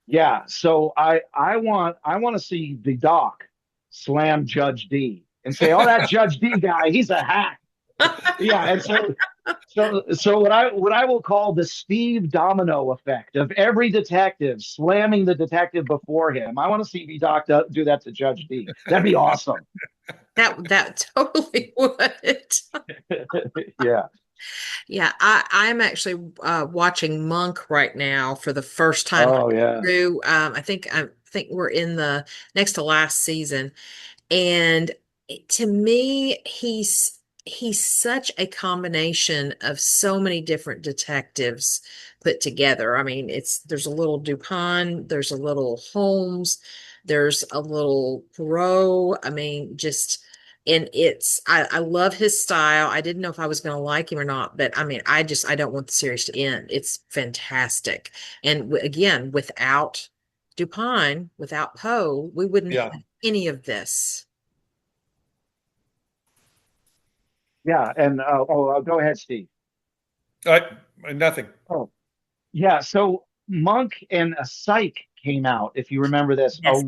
Speaker 4: yeah, so I want to see the doc slam Judge D and say, "Oh, that Judge D guy, he's a hack." Yeah, and so what I will call the Steve Domino effect of every detective slamming the detective before him. I want to see Doc do that to Judge D. That'd be awesome.
Speaker 1: That totally would.
Speaker 4: Yeah.
Speaker 1: Yeah, I'm actually watching Monk right now for the first time
Speaker 4: Oh yeah.
Speaker 1: through. I think we're in the next to last season, and to me, he's such a combination of so many different detectives put together. I mean, there's a little Dupin, there's a little Holmes, there's a little Poirot. I mean, just and I love his style. I didn't know if I was going to like him or not, but I mean, I don't want the series to end. It's fantastic. And again, without Dupin, without Poe, we wouldn't
Speaker 3: Yeah.
Speaker 1: have any of this.
Speaker 4: Yeah. And go ahead, Steve.
Speaker 3: Nothing.
Speaker 4: Oh yeah. So Monk and a Psych came out, if you remember this.
Speaker 1: Yes.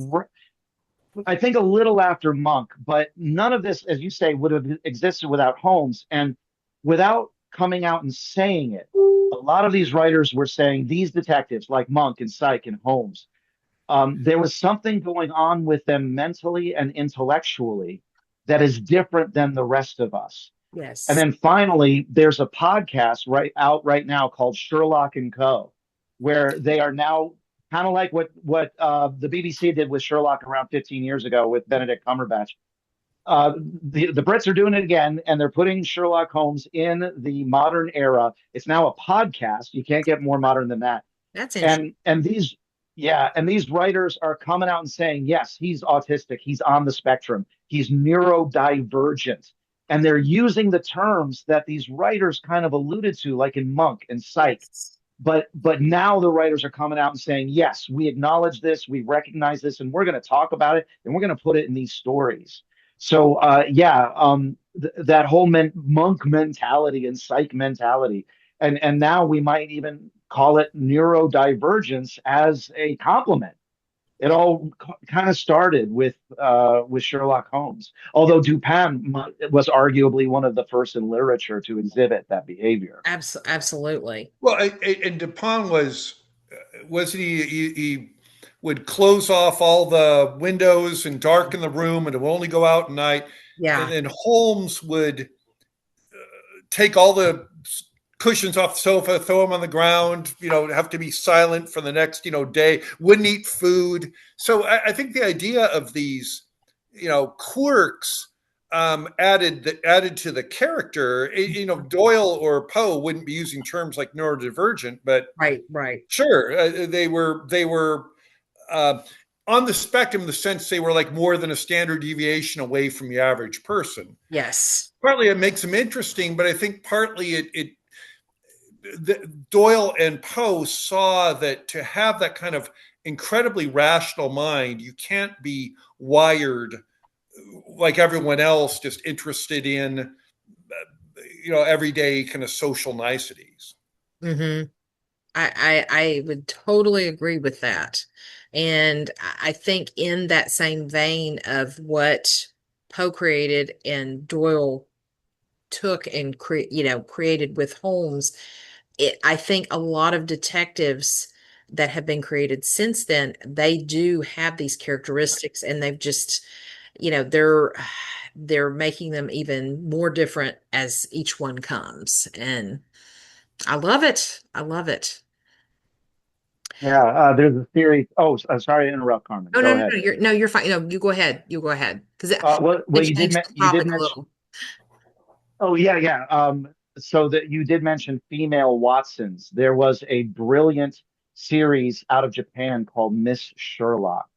Speaker 4: I think a little after Monk, but none of this, as you say, would have existed without Holmes and without coming out and saying it. A lot of these writers were saying these detectives, like Monk and Psych and Holmes, there was something going on with them mentally and intellectually that is different than the rest of us. And
Speaker 1: Yes.
Speaker 4: then finally, there's a podcast right now called Sherlock and Co., where they are now kind of like what the BBC did with Sherlock around 15 years ago with Benedict Cumberbatch. The Brits are doing it again, and they're putting Sherlock Holmes in the modern era. It's now a podcast. You can't get more modern than that.
Speaker 1: That's interesting.
Speaker 4: And these writers are coming out and saying, yes, he's autistic. He's on the spectrum. He's neurodivergent. And they're using the terms that these writers kind of alluded to, like in Monk and Psych. but now the writers are coming out and saying, yes, we acknowledge this, we recognize this, and we're going to talk about it, and we're going to put it in these stories. So that whole monk mentality and psych mentality, and now we might even call it neurodivergence as a compliment. It all kind of started with Sherlock Holmes, although Dupin was arguably one of the first in literature to exhibit that behavior.
Speaker 1: Absolutely.
Speaker 3: Well, and Dupin wasn't he would close off all the windows and darken the room, and it would only go out at night.
Speaker 1: Yeah.
Speaker 3: And then Holmes would take all the cushions off the sofa, throw them on the ground, have to be silent for the next, day, wouldn't eat food. So I think the idea of these, quirks added to the character, Doyle or Poe wouldn't be using terms like neurodivergent, but
Speaker 1: right.
Speaker 3: Sure. They were on the spectrum in the sense they were like more than a standard deviation away from the average person.
Speaker 1: Yes.
Speaker 3: Partly it makes them interesting, but I think partly Doyle and Poe saw that to have that kind of incredibly rational mind, you can't be wired like everyone else, just interested in, everyday kind of social niceties.
Speaker 1: Mm-hmm. I would totally agree with that. And I think in that same vein of what Poe created and Doyle took and created with Holmes, I think a lot of detectives that have been created since then, they do have these characteristics, and they've just, they're making them even more different as each one comes. And I love it. I love it.
Speaker 4: Yeah, there's a theory. Oh, sorry to interrupt, Carmen.
Speaker 1: Oh,
Speaker 4: Go
Speaker 1: no, no,
Speaker 4: ahead.
Speaker 1: no, you're fine. No, you go ahead. You go ahead. Because
Speaker 4: Well,
Speaker 1: it changed the
Speaker 4: you did
Speaker 1: topic a
Speaker 4: mention.
Speaker 1: little.
Speaker 4: Oh, yeah. So that you did mention female Watsons. There was a brilliant series out of Japan called Miss Sherlock,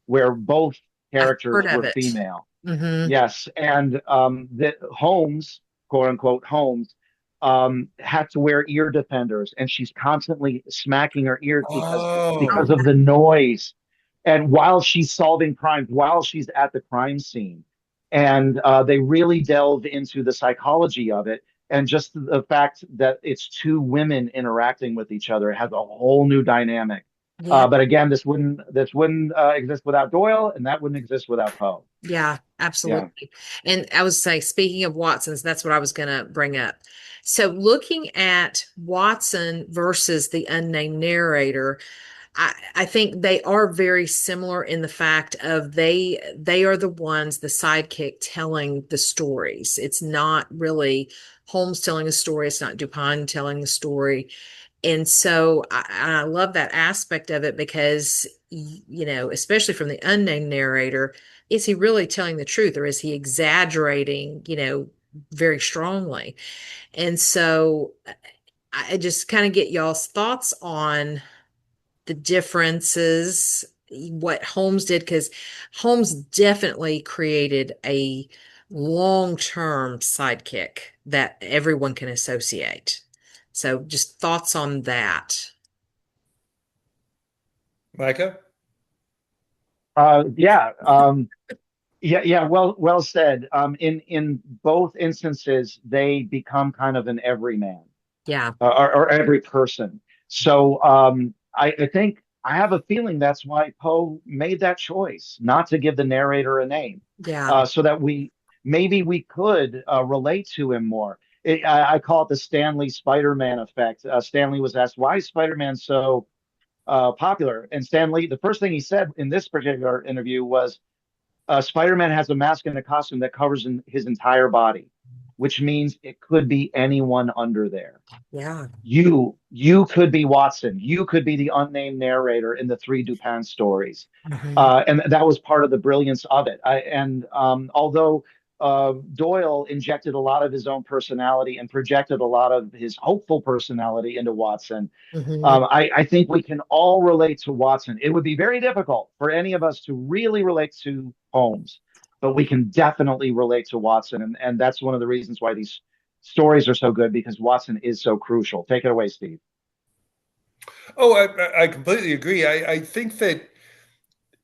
Speaker 4: where both
Speaker 1: I've heard
Speaker 4: characters
Speaker 1: of
Speaker 4: were
Speaker 1: it.
Speaker 4: female.
Speaker 1: Mm-hmm.
Speaker 4: Yes, and that Holmes, quote unquote Holmes, had to wear ear defenders, and she's constantly smacking her ears because
Speaker 1: Oh,
Speaker 4: of the noise. And while she's solving crimes, while she's at the crime scene, and they really delve into the psychology of it, and just the fact that it's two women interacting with each other, it has a whole new dynamic.
Speaker 1: yeah.
Speaker 4: But again, this wouldn't exist without Doyle, and that wouldn't exist without Poe.
Speaker 1: Yeah,
Speaker 4: Yeah.
Speaker 1: absolutely. And I was saying, speaking of Watsons, that's what I was going to bring up. So looking at Watson versus the unnamed narrator, I think they are very similar in the fact of they are the ones, the sidekick telling the stories. It's not really Holmes telling a story. It's not Dupin telling the story. And so I love that aspect of it because, especially from the unnamed narrator, is he really telling the truth or is he exaggerating, very strongly? And so I just kind of get y'all's thoughts on the differences, what Holmes did, because Holmes definitely created a long-term sidekick that everyone can associate. So just thoughts on that.
Speaker 3: Micah?
Speaker 4: Yeah. Yeah. Well said. In both instances, they become kind of an everyman,
Speaker 1: Yeah.
Speaker 4: or every person. So I think I have a feeling that's why Poe made that choice not to give the narrator a name,
Speaker 1: Yeah.
Speaker 4: so that we could relate to him more. I call it the Stanley Spider-Man effect. Stanley was asked, "Why is Spider-Man so popular?" And Stanley, the first thing he said in this particular interview was, Spider-Man has a mask and a costume that covers his entire body, which means it could be anyone under there.
Speaker 1: Yeah.
Speaker 4: You could be Watson. You could be the unnamed narrator in the three Dupin stories,
Speaker 1: Mhm.
Speaker 4: and that was part of the brilliance of it. Although Doyle injected a lot of his own personality and projected a lot of his hopeful personality into Watson,
Speaker 1: Mhm.
Speaker 4: I think we can all relate to Watson. It would be very difficult for any of us to really relate to Holmes, but we can definitely relate to Watson. And that's one of the reasons why these stories are so good, because Watson is so crucial. Take it away, Steve.
Speaker 3: Oh, I completely agree. I think that,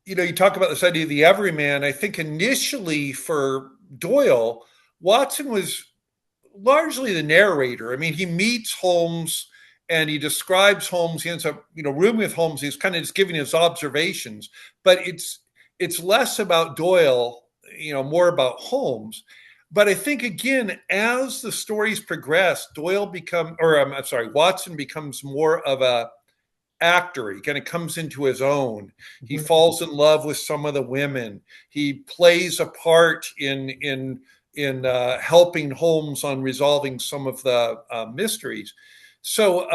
Speaker 3: you talk about this idea of the everyman. I think initially for Doyle, Watson was largely the narrator. I mean, he meets Holmes and he describes Holmes. He ends up, rooming with Holmes. He's kind of just giving his observations, but it's less about Doyle, more about Holmes. But I think again, as the stories progress, I'm sorry, Watson becomes more of a actor. He kind of comes into his own. He
Speaker 1: Mhm.
Speaker 3: falls in love with some of the women. He plays a part in helping Holmes on resolving some of the mysteries. So,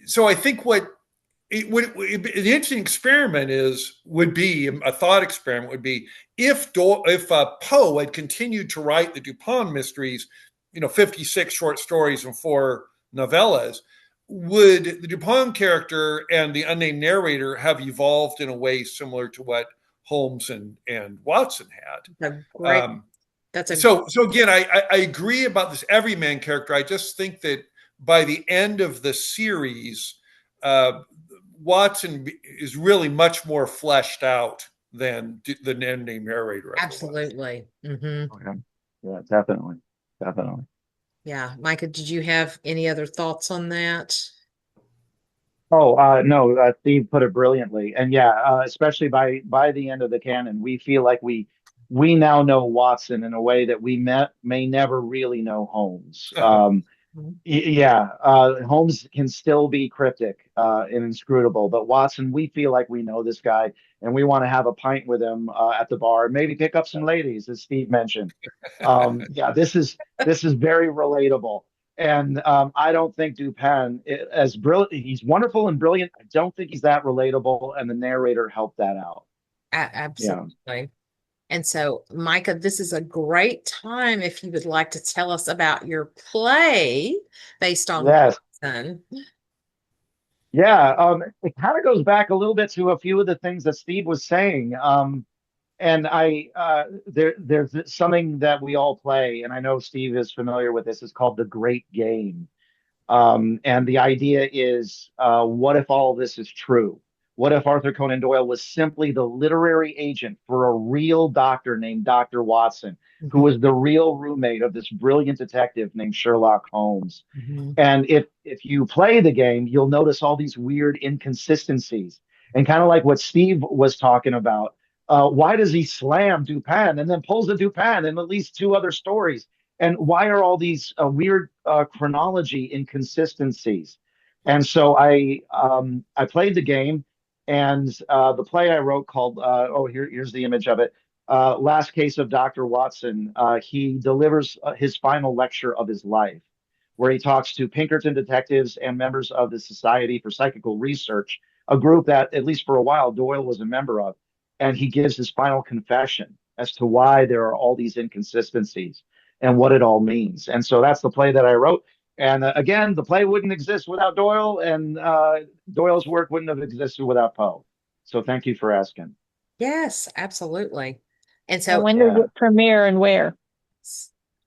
Speaker 3: so I think an interesting experiment would be a thought experiment would be if Poe had continued to write the Dupin mysteries, 56 short stories and 4 novellas, would the Dupin character and the unnamed narrator have evolved in a way similar to what Holmes and Watson
Speaker 1: A
Speaker 3: had?
Speaker 1: great, that's a
Speaker 3: So again, I agree about this everyman character. I just think that by the end of the series, uh, Watson is really much more fleshed out than the named narrator ever was.
Speaker 1: absolutely. Hmm.
Speaker 4: Okay. Yeah, definitely. Definitely.
Speaker 1: Yeah. Micah, did you have any other thoughts on that?
Speaker 4: Oh, no, Steve put it brilliantly. And yeah, especially by the end of the canon, we feel like we now know Watson in a way that we may never really know Holmes.
Speaker 1: Mhm.
Speaker 4: Yeah, Holmes can still be cryptic and inscrutable, but Watson, we feel like we know this guy, and we want to have a pint with him at the bar, maybe pick up some ladies, as Steve mentioned. Yeah, this is very relatable, and I don't think Dupin, as brilliant, he's wonderful and brilliant. I don't think he's that relatable, and the narrator helped that out. Yeah.
Speaker 1: Absolutely. And so, Micah, this is a great time if you would like to tell us about your play based on
Speaker 4: Yes.
Speaker 1: Watson.
Speaker 4: Yeah. It kind of goes back a little bit to a few of the things that Steve was saying. And there's something that we all play, and I know Steve is familiar with this. It's called the Great Game. And the idea is, what if all of this is true? What if Arthur Conan Doyle was simply the literary agent for a real doctor named Dr. Watson, who
Speaker 1: Mhm.
Speaker 4: was the real roommate of this brilliant detective named Sherlock Holmes?
Speaker 1: Mhm.
Speaker 4: And if you play the game, you'll notice all these weird inconsistencies. And kind of like what Steve was talking about, why does he slam Dupin and then pulls the Dupin in at least 2 other stories? And why are all these weird chronology inconsistencies? And so I played the game, and the play I wrote called here's the image of it. Last Case of Dr. Watson. He delivers his final lecture of his life, where he talks to Pinkerton detectives and members of the Society for Psychical Research, a group that, at least for a while, Doyle was a member of. And he gives his final confession as to why there are all these inconsistencies and what it all means. And so that's the play that I wrote. And again, the play wouldn't exist without Doyle, and Doyle's work wouldn't have existed without Poe. So thank you for asking.
Speaker 1: Yes, absolutely. And
Speaker 2: And
Speaker 1: so,
Speaker 2: when does
Speaker 4: Yeah.
Speaker 2: it premiere and where?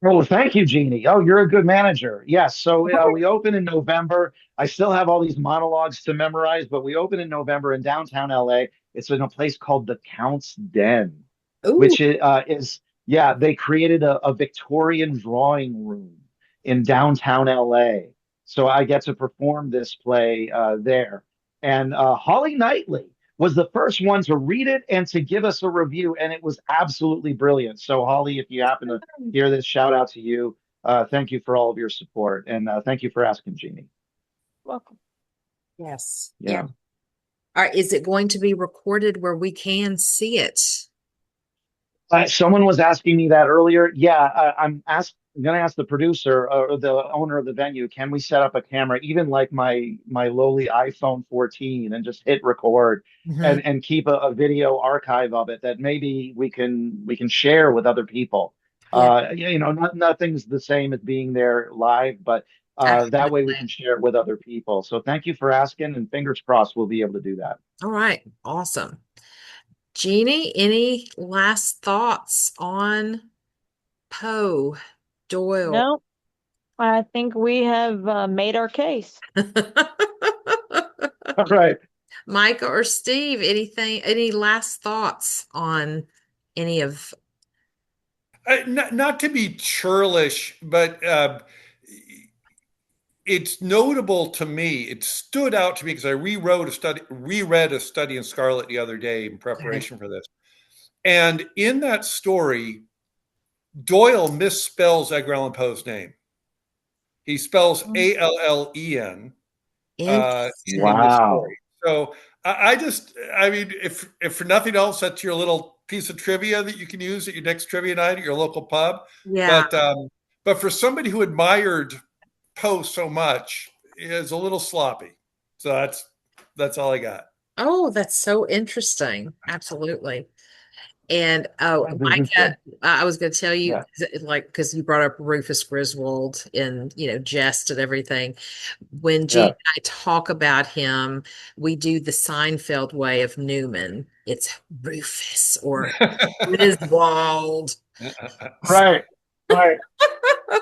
Speaker 4: Oh, thank you, Jeanie. Oh, you're a good manager. Yes. So we open in November. I still have all these monologues to memorize, but we open in November in downtown LA. It's in a place called the Count's Den,
Speaker 1: ooh,
Speaker 4: which yeah, they created a Victorian drawing room in downtown LA. So I get to perform this play there. And Holly Knightley was the first one to read it and to give us a review, and it was absolutely brilliant. So, Holly, if you happen to hear this, shout out to you. Thank you for all of your support, and thank you for asking, Jeanie.
Speaker 2: Welcome.
Speaker 1: yes. Yeah.
Speaker 4: Yeah.
Speaker 1: All right. Is it going to be recorded where we can see it?
Speaker 4: Someone was asking me that earlier. Yeah, I'm going to ask the producer or the owner of the venue. Can we set up a camera, even like my lowly iPhone 14, and just hit record
Speaker 1: Mhm.
Speaker 4: and keep a video archive of it that maybe we can share with other people.
Speaker 1: Yeah,
Speaker 4: Nothing's the same as being there live, but that way we
Speaker 1: absolutely.
Speaker 4: can share it with other people. So thank you for asking, and fingers crossed we'll be able to do that.
Speaker 1: All right. Awesome. Jeannie, any last thoughts on Poe, Doyle?
Speaker 2: No, I think we have made our case.
Speaker 4: All right.
Speaker 1: Micah or Steve, any last thoughts on any of?
Speaker 3: Not to be churlish, but it's notable to me. It stood out to me because I reread a study in Scarlet the other day in preparation for this. And in that story, Doyle misspells Edgar Allan Poe's name. He spells Allen in this
Speaker 4: Wow.
Speaker 3: story. So I mean, if for nothing else, that's your little piece of trivia that you can use at your next trivia night at your local pub.
Speaker 1: Yeah.
Speaker 3: But for somebody who admired Poe so much, is a little sloppy. So that's all I got.
Speaker 1: Oh, that's so interesting. Absolutely. And
Speaker 4: That's interesting.
Speaker 1: Micah, I was going to tell you,
Speaker 4: Yeah.
Speaker 1: like, because you brought up Rufus Griswold in, jest and everything. When Jean
Speaker 4: Yeah.
Speaker 1: and I talk about him, we do the Seinfeld way of Newman. It's Rufus or Griswold.
Speaker 4: Right. Right.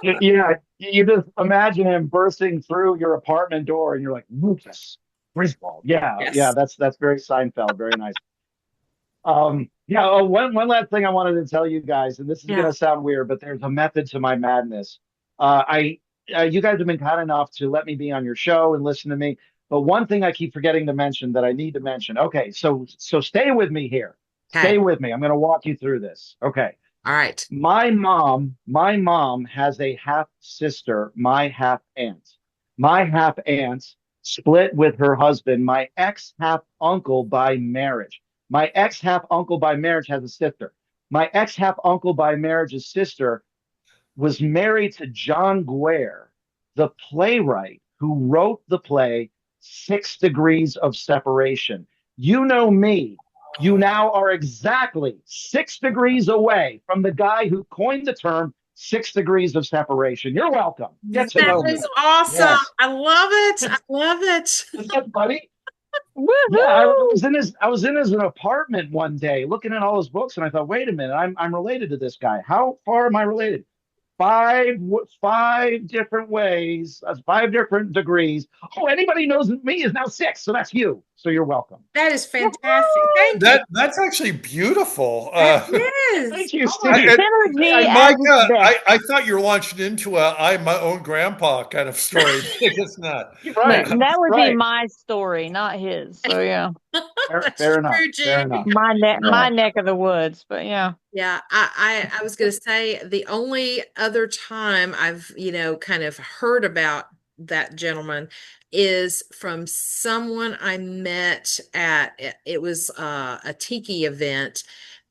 Speaker 4: Yeah. You just imagine him bursting through your apartment door and you're like, Lucas Griswold. Yeah.
Speaker 1: Yes.
Speaker 4: Yeah. That's very Seinfeld. Very nice. Yeah. Oh, one last thing I wanted to tell you guys, and this is
Speaker 1: Yeah.
Speaker 4: going to sound weird, but there's a method to my madness. You guys have been kind enough to let me be on your show and listen to me. But one thing I keep forgetting to mention that I need to mention. Okay, so stay with me here.
Speaker 1: Okay.
Speaker 4: Stay with me. I'm going to walk you through this. Okay.
Speaker 1: All right.
Speaker 4: My mom has a half sister, my half aunt. My half aunt split with her husband, my ex half uncle by marriage. My ex half uncle by marriage has a sister. My ex half uncle by marriage's sister was married to John Guare, the playwright who wrote the play 6 Degrees of Separation. You know me. You now are exactly 6 degrees away from the guy who coined the term 6 degrees of separation. You're welcome. Get to know
Speaker 1: That
Speaker 4: me.
Speaker 1: is awesome.
Speaker 4: Yes.
Speaker 1: I love it. I love it.
Speaker 4: Isn't that funny?
Speaker 2: Woohoo!
Speaker 4: Yeah, I was in his apartment one day looking at all his books, and I thought, wait a minute, I'm related to this guy. How far am I related? Five different ways. That's 5 different degrees. Oh, anybody knows me is now 6, so that's you. So you're welcome.
Speaker 1: That is fantastic. Thank you.
Speaker 3: That's actually beautiful.
Speaker 1: Yes.
Speaker 4: Thank you,
Speaker 2: Oh,
Speaker 4: Steve.
Speaker 2: synergy
Speaker 3: And
Speaker 2: as
Speaker 3: Micah,
Speaker 2: best.
Speaker 3: I thought you were launching into a I'm my own grandpa kind of story. It's not.
Speaker 4: Right.
Speaker 2: No, that would be
Speaker 4: Right.
Speaker 2: my story, not his. So yeah,
Speaker 4: Fair enough.
Speaker 1: true,
Speaker 4: Fair
Speaker 1: Jean.
Speaker 4: enough.
Speaker 2: my neck of the woods. But yeah,
Speaker 1: Yeah, I was going to say the only other time I've, kind of heard about that gentleman is from someone I met at, it was a tiki event,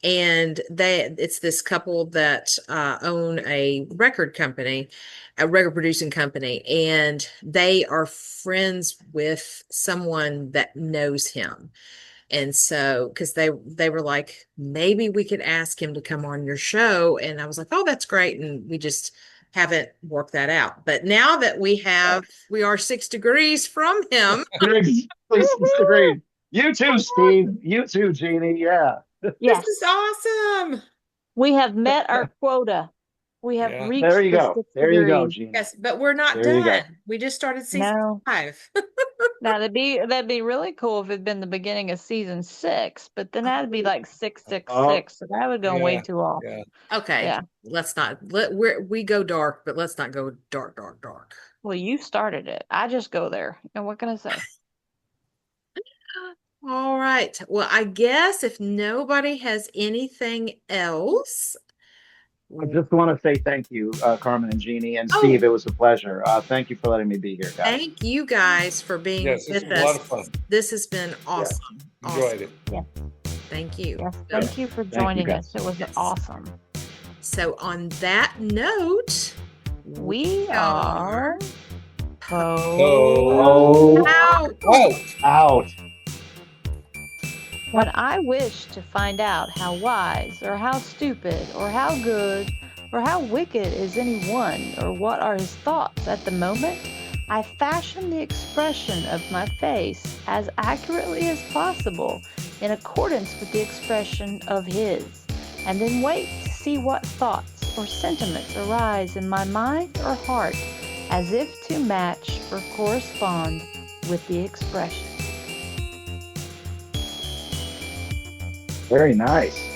Speaker 1: and it's this couple that own a record company, a record producing company, and they are friends with someone that knows him. And so, because they were like, maybe we could ask him to come on your show. And I was like, oh, that's great. And we just haven't worked that out. But now that we are 6 degrees from him.
Speaker 4: Please, 6 degrees. You too, Steve. You too, Jeannie. Yeah.
Speaker 2: yes,
Speaker 1: This is awesome.
Speaker 2: we have met our quota. We have
Speaker 3: Yeah.
Speaker 2: reached
Speaker 4: There you
Speaker 2: the
Speaker 4: go.
Speaker 2: 6
Speaker 4: There you go,
Speaker 2: degrees.
Speaker 4: Jeannie.
Speaker 1: Yes, but we're not
Speaker 4: There you go.
Speaker 1: done. We just started season
Speaker 2: No.
Speaker 1: 5.
Speaker 2: Now that'd be really cool if it'd been the beginning of season 6, but then that'd be like 666. So that would go way
Speaker 3: Yeah.
Speaker 2: too long.
Speaker 3: Yeah.
Speaker 2: Oh.
Speaker 1: Okay.
Speaker 2: Yeah.
Speaker 1: Let's not we go dark, but let's not go dark, dark, dark.
Speaker 2: Well, you started it. I just go there. And what can I say?
Speaker 1: All right. Well, I guess if nobody has anything else.
Speaker 4: I just want to say thank you, Carmen and Jeannie and
Speaker 1: Oh.
Speaker 4: Steve. It was a pleasure. Thank you for letting me be here, guys.
Speaker 1: Thank you guys for being
Speaker 3: Yes, this
Speaker 1: with
Speaker 3: was
Speaker 1: us.
Speaker 3: a lot of fun.
Speaker 1: This has been awesome.
Speaker 3: Enjoyed it.
Speaker 1: Thank you.
Speaker 2: Yes, thank you for
Speaker 4: you,
Speaker 2: joining
Speaker 4: guys.
Speaker 2: us. It was
Speaker 1: Yes.
Speaker 2: awesome.
Speaker 1: So on that note,
Speaker 2: We are
Speaker 3: Oh.
Speaker 1: out.
Speaker 3: Oh.
Speaker 4: Out.
Speaker 2: When I wish to find out how wise or how stupid or how good or how wicked is any one or what are his thoughts at the moment, I fashion the expression of my face as accurately as possible in accordance with the expression of his, and then wait to see what thoughts or sentiments arise in my mind or heart as if to match or correspond with the expression.
Speaker 4: Very nice.